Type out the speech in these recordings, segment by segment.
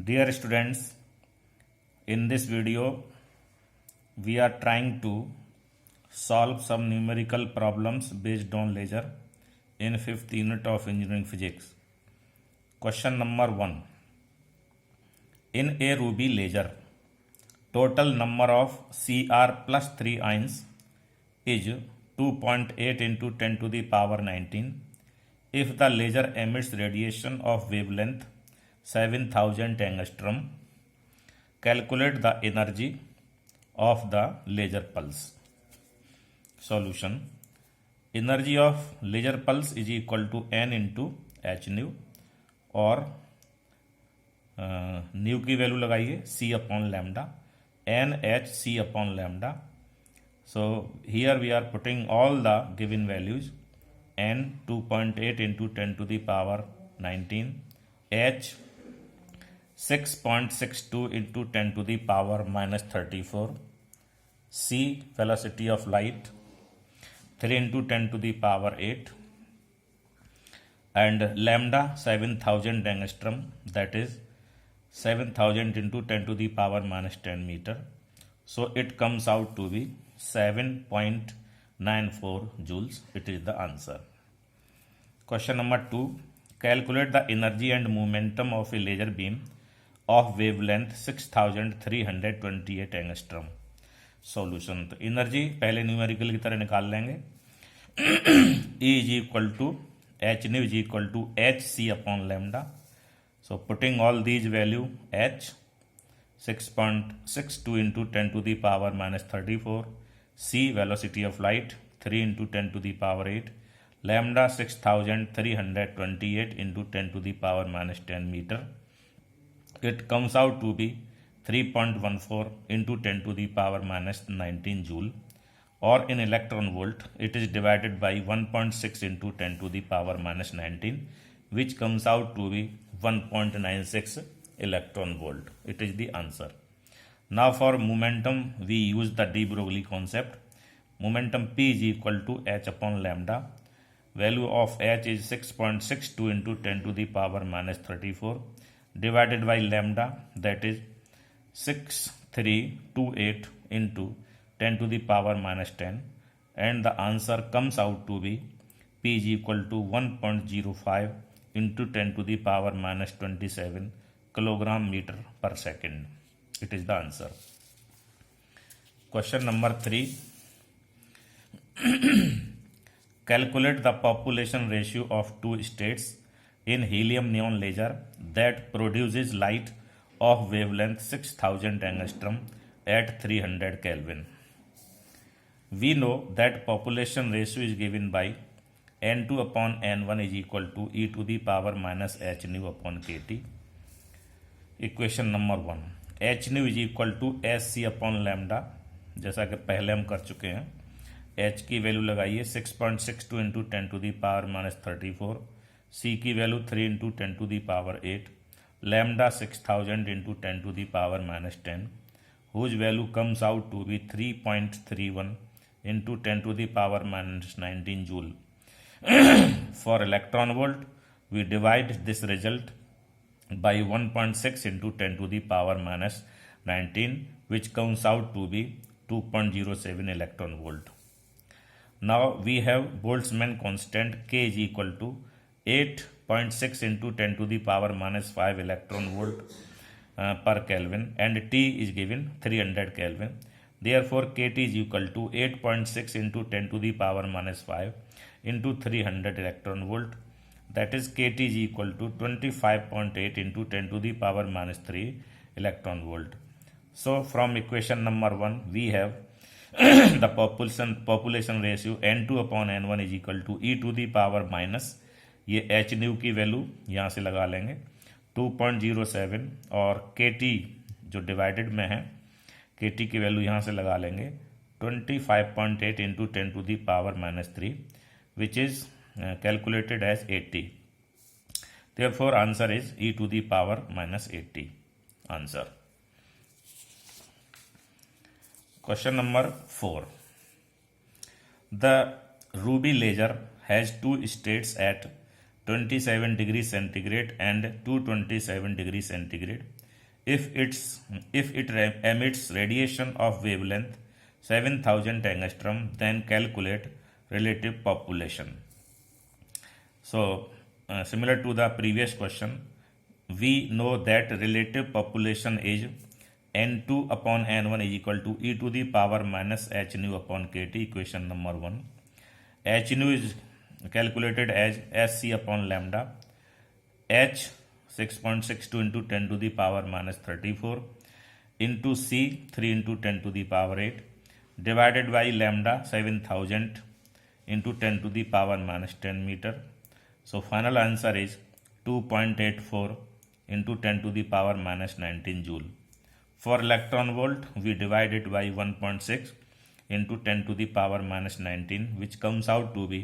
Dear students, in this video we are trying to solve some numerical problems based on laser in 5th unit of engineering physics. Question number 1. In a ruby laser, total number of Cr plus 3 ions is 2.8 into 10 to the power 19 if the laser emits radiation of wavelength 7000 angstrom. Calculate the energy of the laser pulse. Solution. Energy of laser pulse is equal to n into h nu और new की value लगाइए c upon lambda n h c upon lambda. So here we are putting all the given values. N 2.8 into 10 to the power 19, h 6.62 into 10 to the power minus 34, c velocity of light 3 into 10 to the power 8, and lambda 7000 angstrom, that is 7000 into 10 to the power minus 10 meter. So it comes out to be 7.94 joules. It is the answer. Question number 2. Calculate the energy and momentum of a laser beam of wavelength 6328 angstrom. Solution. तो energy पहले numerical की तरह निकाल लेंगे. E is equal to h nu is equal to h c upon lambda. So putting all these value, h 6.62 into 10 to the power minus 34, c velocity of light 3 into 10 to the power 8, lambda 6328 into 10 to the power minus 10 meter. It comes out to be 3.14 into 10 to the power minus 19 joule, or in electron volt it is divided by 1.6 into 10 to the power minus 19, which comes out to be 1.96 electron volt. It is the answer. Now for momentum we use the de Broglie concept. Momentum P is equal to h upon lambda. Value of h is 6.62 into 10 to the power minus 34 divided by lambda, that is 6328 into 10 to the power minus 10, and the answer comes out to be P is equal to 1.05 into 10 to the power minus 27 kilogram meter per second. It is the answer. Question number 3. Calculate the population ratio of two states in helium neon laser that produces light of wavelength 6000 angstrom at 300 Kelvin. We know that population ratio is given by n2 upon n1 is equal to e to the power minus h nu upon kt. Equation number 1. h nu is equal to sc upon lambda, जैसा कि पहले हम कर चुके हैं. h की value लगाइए 6.62 into 10 to the power minus 34, c की value 3 into 10 to the power 8, lambda 6000 into 10 to the power minus 10, whose value comes out to be 3.31 into 10 to the power minus 19 joule. For electron volt, we divide this result by 1.6 into 10 to the power minus 19, which comes out to be 2.07 electron volt. Now we have Boltzmann constant K is equal to 8.6 into 10 to the power minus 5 electron volt per Kelvin, and T is given 300 Kelvin. Therefore KT is equal to 8.6 into 10 to the power minus 5 into 300 electron volt, that is KT is equal to 25.8 into 10 to the power minus 3 electron volt. So from equation number 1 we have the population ratio n2 upon n1 is equal to e to the power minus, ये h nu की value यहाँ से लगा लेंगे 2.07, और kt जो divided में है kt की वैल्यू यहाँ से लगा लेंगे 25.8 into 10 to the power minus 3, which is calculated as 80. Therefore answer is e to the power minus 80. Answer. Question number 4. The ruby laser has two states at 27 degrees centigrade and 227 degrees centigrade. if it emits radiation of wavelength 7000 angstrom, then calculate relative population. So similar to the previous question, we know that relative population is n2 upon n1 is equal to e to the power minus h nu upon kt, equation number 1. H nu is calculated as sc upon lambda, h 6.62 into 10 to the power minus 34 into c 3 into 10 to the power 8 divided by lambda 7000 into 10 to the power minus 10 meter. So final answer is 2.84 into 10 to the power minus 19 joule. For electron volt, we divide it by 1.6 into 10 to the power minus 19, which comes out to be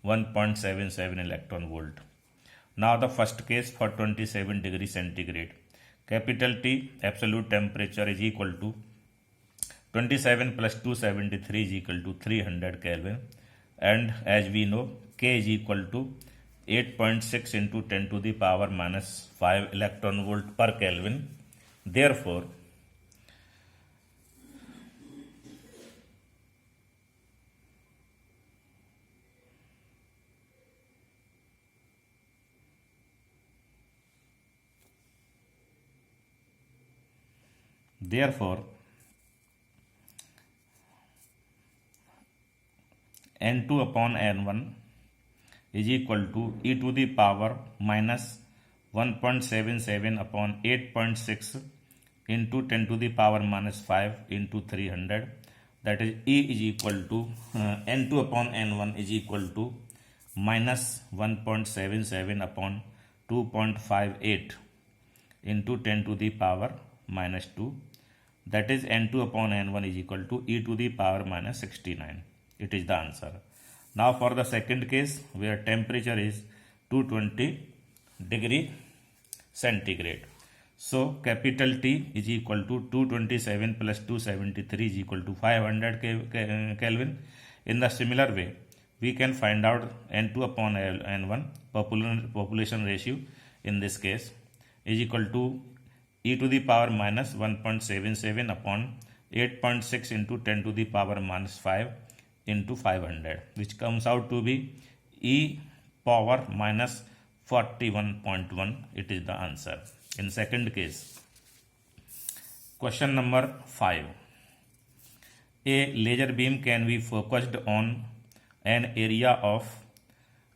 1.77 electron volt. Now the first case for 27 degree centigrade. Capital T, absolute temperature, is equal to 27 plus 273 is equal to 300 Kelvin, and as we know, K is equal to 8.6 into 10 to the power minus 5 electron volt per Kelvin. Therefore, n2 upon n1 is equal to e to the power minus 1.77 upon 8.6 into 10 to the power minus 5 into 300. That is, E is equal to n2 upon n1 is equal to minus 1.77 upon 2.58 into 10 to the power minus 2. That is, n2 upon n1 is equal to e to the power minus 69. It is the answer. Now for the second case, where temperature is 220 degree centigrade. So capital T is equal to 227 plus 273 is equal to 500 Kelvin. In the similar way, we can find out n2 upon n1 population ratio in this case is equal to e to the power minus 1.77 upon 8.6 into 10 to the power minus 5 into 500, which comes out to be e power minus 41.1. It is the answer. In second case, question number 5. A laser beam can be focused on an area of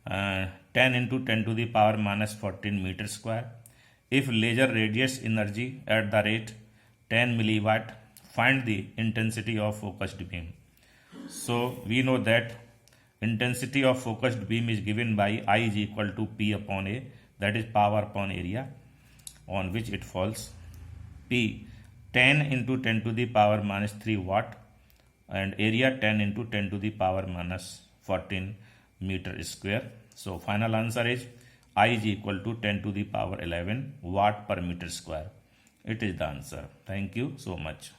10 into 10 to the power minus 14 meter square. If laser radiates energy at the rate 10 milliwatt, find the intensity of focused beam. So we know that intensity of focused beam is given by I is equal to P upon A, that is power upon area on which it falls. P 10 into 10 to the power minus 3 watt and area 10 into 10 to the power minus 14 meter square. So final answer is I is equal to 10 to the power 11 watt per meter square. It is the answer. Thank you so much.